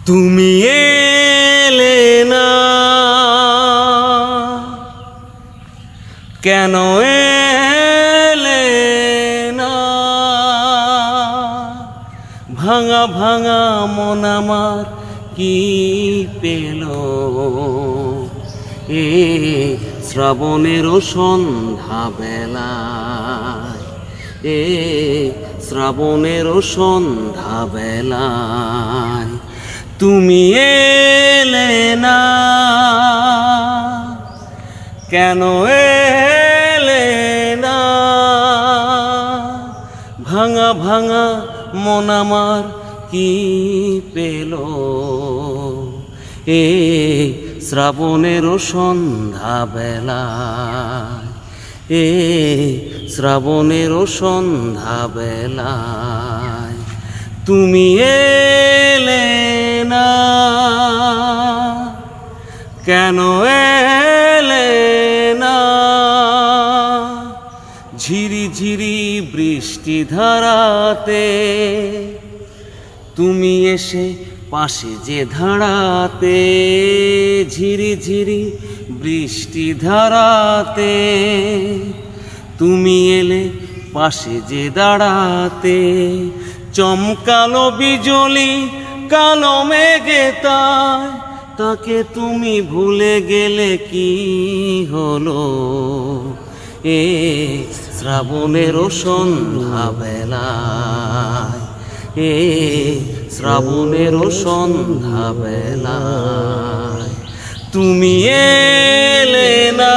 তুমি এলে না কেন এলে না ভাঙা ভাঙা মন আমার কি পেল এ শ্রাবণের সন্ধ্যা বেলায় এ শ্রাবণের সন্ধ্যা বেলায় তুমি এলে না কেন এলে না ভাঙা ভাঙা মন আমার কি পেল এ শ্রাবণের সন্ধ্যা বেলায় এ শ্রাবণের সন্ধ্যা বেলায় তুমি এলে না কেন এলে না ঝিরি ঝিরি বৃষ্টি ধারাতে তুমি এসে পাশে যে ধারাতে ঝিরি ঝিরি বৃষ্টি ধারাতে তুমি এলে পাশে যে দাঁড়াতে চমকালো বিজলি কালো মেঘে তাকে তুমি ভুলে গেলে কি হলো এ শ্রাবণের সন্ধ্যা বেলায় এ শ্রাবণের সন্ধ্যা বেলায় তুমি এলে না।